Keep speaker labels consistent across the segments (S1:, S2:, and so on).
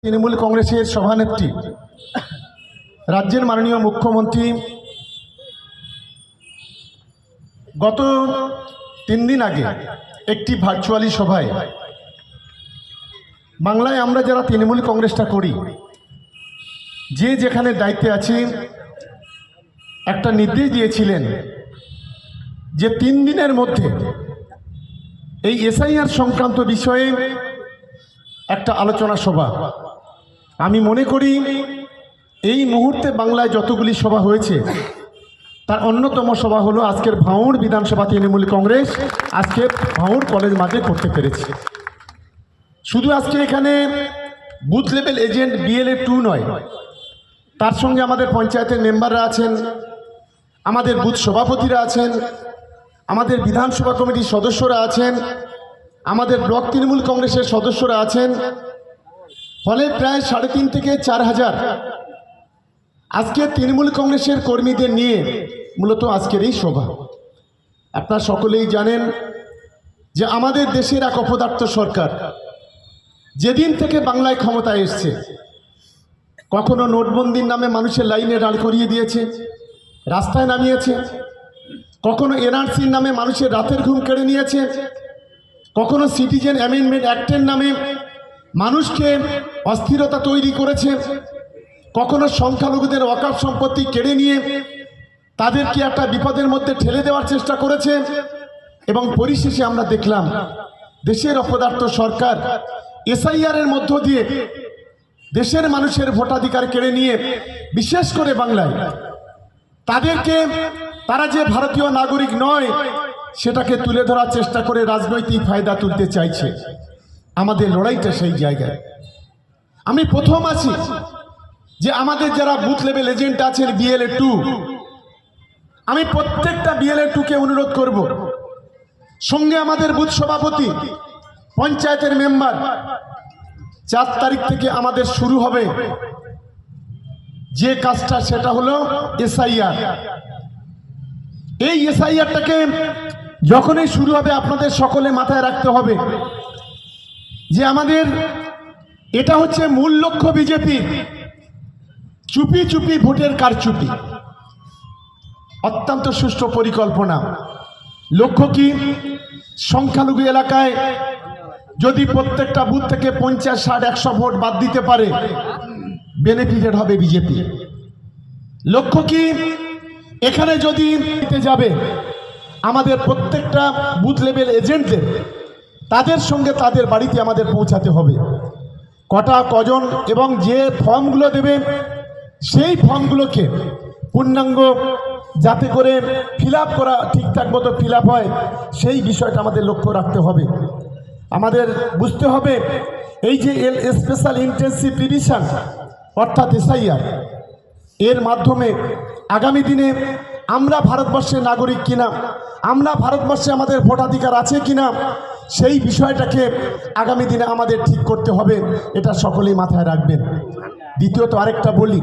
S1: তৃণমূল কংগ্রেসের সভানেত্রী রাজ্যের মাননীয় মুখ্যমন্ত্রী গত 3 দিন আগে একটি ভার্চুয়ালি সভায় বাংলায় আমরা যারা তৃণমূল কংগ্রেসটা করি যে যেখানে দায়িত্বে আছি একটা নির্দেশ দিয়েছিলেন যে 3 দিনের মধ্যে এই এসআইআর সংক্রান্ত বিষয়ে একটা আলোচনা সভা। আমি মনে করি এই মুহূর্তে বাংলায় যতগুলি সভা হয়েছে তার অন্যতম সভা হলো আজকের ভাঙড় বিধানসভা তৃণমূল কংগ্রেস আজকে ভাঙড় কলেজ মাঠে করতে পেরেছে। শুধু আজকে এখানে বুথ লেভেল এজেন্ট BLA 2 নয়, তার সঙ্গে আমাদের পঞ্চায়েতের মেম্বাররা আছেন, আমাদের বুথ সভাপতিরা আছেন, আমাদের বিধানসভা কমিটির সদস্যরা আছেন, আমাদের ব্লক তৃণমূল কংগ্রেসের সদস্যরা আছেন। ফলে প্রায় 3.5 থেকে 4 হাজার আজকে তৃণমূল কংগ্রেসের কর্মীদের নিয়ে মূলত আজকের এই সভা। আপনারা সকলেই জানেন যে আমাদের দেশের এক অপদার্থ সরকার যেদিন থেকে বাংলায় ক্ষমতায় এসছে কখনো নোটবন্দির নামে মানুষের লাইনে দাঁড় করিয়ে দিয়েছে, রাস্তায় নামিয়েছে, কখনো NRCর নামে মানুষের রাতের ঘুম কেড়ে নিয়েছে, কখনো সিটিজেন অ্যামেন্ডমেন্ট অ্যাক্টের নামে মানুষকে অস্থিরতা তৈরি করেছে, কখনো সংখ্যালঘুদের ওয়াকফ সম্পত্তি কেড়ে নিয়ে তাদেরকে একটা বিপদের মধ্যে ঠেলে দেওয়ার চেষ্টা করেছে। এবং পরিশেষে আমরা দেখলাম দেশের অপদার্থ সরকার SIR এর মধ্য দিয়ে দেশের মানুষের ভোটাধিকার কেড়ে নিয়ে বিশেষ করে বাংলায় তাদেরকে তারা যে ভারতীয় নাগরিক নয় সেটাকে তুলে ধরার চেষ্টা করে রাজনৈতিক ফায়দা তুলতে চাইছে। আমাদের লড়াইটা সেই জায়গায়। আমি প্রথম আছি যে আমাদের যারা বুথ লেভেল এজেন্ট আছেন BLA 2, আমি প্রত্যেকটা BLA 2কে অনুরোধ করব, সঙ্গে আমাদের বুথ সভাপতি, পঞ্চায়েতের মেম্বার, 4 তারিখ থেকে আমাদের শুরু হবে যে কাজটা, সেটা হলো SIR। এই SIRটাকে যখনই শুরু হবে আপনাদের সকলে মাথায় রাখতে হবে যে আমাদের এটা হচ্ছে মূল লক্ষ্য বিজেপির চুপি চুপি ভোটের কারচুপি, অত্যন্ত সুষ্ঠু পরিকল্পনা। লক্ষ্য কি? সংখ্যালঘু এলাকায় যদি প্রত্যেকটা বুথ থেকে 50, 60, 100 ভোট বাদ দিতে পারে বেনিফিটেড হবে বিজেপি। লক্ষ্য কি? এখানে যদি দিতে যাবে আমাদের প্রত্যেকটা বুথ লেভেল এজেন্টদের তাদের সঙ্গে তাদের বাড়িতে আমাদের পৌঁছাতে হবে। কজন এবং যে ফর্মগুলো দেবে সেই ফর্মগুলোকে পূর্ণাঙ্গ যাতে করে ফিল আপ করা ঠিকঠাক মতো ফিল আপ হয় সেই বিষয়টা আমাদের লক্ষ্য রাখতে হবে। আমাদের বুঝতে হবে এই যে স্পেশাল ইন্টেন্সিভ রিভিশন অর্থাৎ SIR এর মাধ্যমে আগামী দিনে আমরা ভারতবর্ষের নাগরিক কিনা, আমরা ভারতবর্ষে আমাদের ভোটাধিকার আছে কিনা সেই বিষয়টাকে আগামী দিনে আমাদের ঠিক করতে হবে। এটা সকলেই মাথায় রাখবেন। দ্বিতীয়ত আরেকটা বলি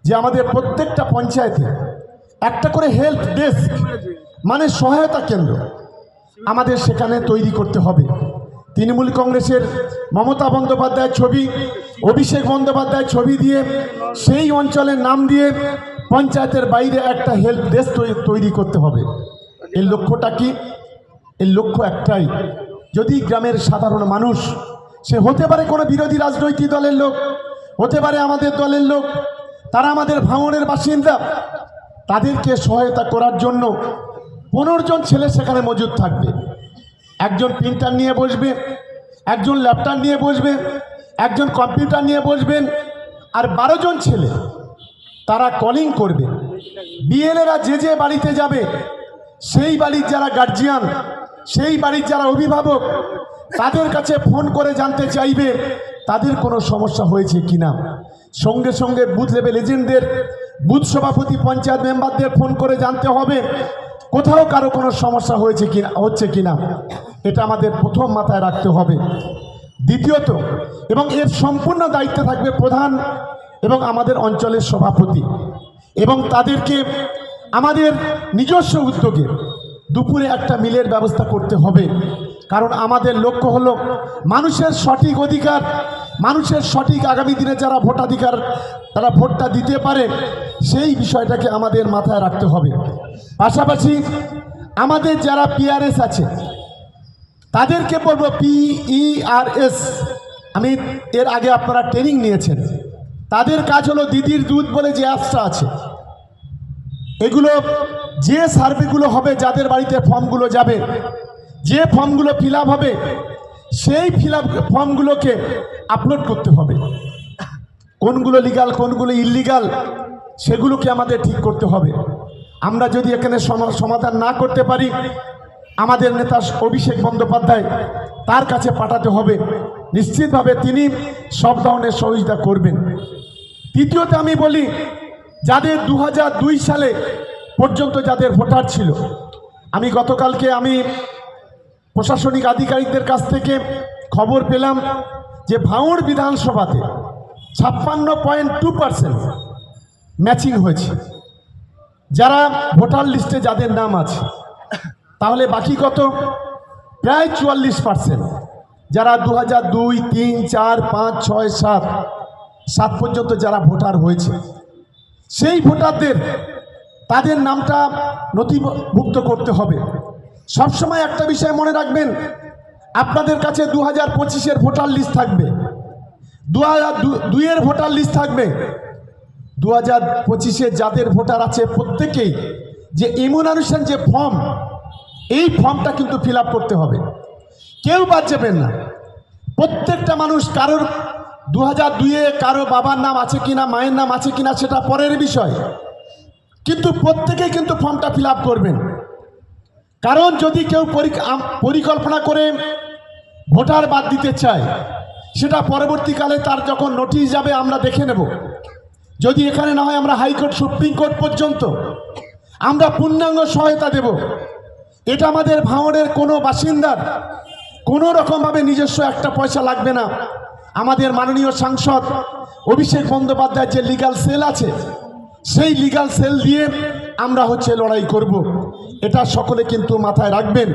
S1: যে আমাদের প্রত্যেকটা পঞ্চায়েতে একটা করে হেল্প ডেস্ক মানে সহায়তা কেন্দ্র আমাদের সেখানে তৈরি করতে হবে। তৃণমূল কংগ্রেসের মমতা বন্দ্যোপাধ্যায়ের ছবি, অভিষেক বন্দ্যোপাধ্যায়ের ছবি দিয়ে সেই অঞ্চলের নাম দিয়ে পঞ্চায়েতের বাইরে একটা হেল্প ডেস্ক তৈরি করতে হবে। এর লক্ষ্যটা কি? এর লক্ষ্য একটাই, যদি গ্রামের সাধারণ মানুষ, সে হতে পারে কোনো বিরোধী রাজনৈতিক দলের লোক, হতে পারে আমাদের দলের লোক, তারা আমাদের ভাঙড়ের বাসিন্দা, তাদেরকে সহায়তা করার জন্য 15 জন ছেলে সেখানে মজুদ থাকবে। একজন প্রিন্টার নিয়ে বসবে, একজন ল্যাপটপ নিয়ে বসবে, একজন কম্পিউটার নিয়ে বসবেন, আর 12 জন ছেলে তারা কলিং করবে। BLAরা যে বাড়িতে যাবে সেই বাড়ির যারা গার্জিয়ান, সেই বাড়ির যারা অভিভাবক, তাদের কাছে ফোন করে জানতে চাইবে তাদের কোনো সমস্যা হয়েছে কিনা। সঙ্গে সঙ্গে বুথ লেভেল এজেন্টদের, বুথ সভাপতি, পঞ্চায়েত মেম্বারদের ফোন করে জানতে হবে কোথাও কারো কোনো সমস্যা হচ্ছে কিনা। এটা আমাদের প্রথম মাথায় রাখতে হবে। দ্বিতীয়ত, এবং এর সম্পূর্ণ দায়িত্ব থাকবে প্রধান এবং আমাদের অঞ্চলের সভাপতি, এবং তাদেরকে আমাদের নিজস্ব উদ্যোগে দুপুরে একটা মিলের ব্যবস্থা করতে হবে। কারণ আমাদের লক্ষ্য হলো মানুষের সঠিক অধিকার মানুষের সঠিক আগামী দিনে যারা ভোটাধিকার তারা ভোটটা দিতে পারে সেই বিষয়টাকে আমাদের মাথায় রাখতে হবে। পাশাপাশি আমাদের যারা পিআরএস আছে তাদেরকে বলবো, PERS, আমি এর আগে আপনারা ট্রেনিং নিয়েছেন, তাদের কাজ হলো দিদির দুধ বলে যে অ্যাপসটা আছে, এগুলো যে সার্ভেগুলো হবে, যাদের বাড়িতে ফর্মগুলো যাবে, যে ফর্মগুলো ফিল আপ হবে, সেই ফর্মগুলোকে আপলোড করতে হবে। কোনগুলো লিগাল কোনগুলো ইললিগাল সেগুলোকে আমাদের ঠিক করতে হবে। আমরা যদি এখানে সমাধান না করতে পারি, আমাদের নেতা অভিষেক বন্দ্যোপাধ্যায় তার কাছে পাঠাতে হবে, নিশ্চিতভাবে তিনি সব ধরনের সহযোগিতা করবেন। তৃতীয়ত আমি বলি, যাদের 2002 সালে পর্যন্ত যাদের ভোটার ছিল, আমি গতকালকে প্রশাসনিক আধিকারিকদের কাছ থেকে খবর পেলাম যে ভাঙড় বিধানসভাতে 56.2% ম্যাচিং হয়েছে যারা ভোটার লিস্টে যাদের নাম আছে। তাহলে বাকি কত? প্রায় 44% যারা 2002, 3, 4, 5, 6, 7 পর্যন্ত যারা ভোটার হয়েছে, সেই ভোটারদের তাদের নামটা নথিভুক্ত করতে হবে। সবসময় একটা বিষয় মনে রাখবেন, আপনাদের কাছে 2025-এর ভোটার লিস্ট থাকবে, 2002-এর ভোটার লিস্ট থাকবে। 2025-এ যাদের ভোটার আছে প্রত্যেকেই যে ইমিউনাইজেশন যে ফর্ম, এই ফর্মটা কিন্তু ফিল আপ করতে হবে, কেউ বাদ যাবেন না। প্রত্যেকটা মানুষ, কারোর 2002-এ কারো বাবার নাম আছে কিনা, মায়ের নাম আছে কিনা সেটা পরের বিষয়, কিন্তু প্রত্যেকেই কিন্তু ফর্মটা ফিল আপ করবেন। কারণ যদি কেউ পরিকল্পনা করে ভোটার বাদ দিতে চায়, সেটা পরবর্তীকালে তার যখন নোটিশ যাবে আমরা দেখে নেব। যদি এখানে না হয় আমরা হাইকোর্ট, সুপ্রিম কোর্ট পর্যন্ত আমরা পূর্ণাঙ্গ সহায়তা দেব। এটা আমাদের ভাঙড়ের কোনো বাসিন্দার কোনো রকমভাবে নিজস্ব একটা পয়সা লাগবে না। আমাদের মাননীয় সাংসদ অভিষেক বন্দ্যোপাধ্যায়ের যে লিগ্যাল সেল আছে, সেই লিগ্যাল সেল দিয়ে আমরা লড়াই করব। এটা সকলে কিন্তু মাথায় রাখবেন।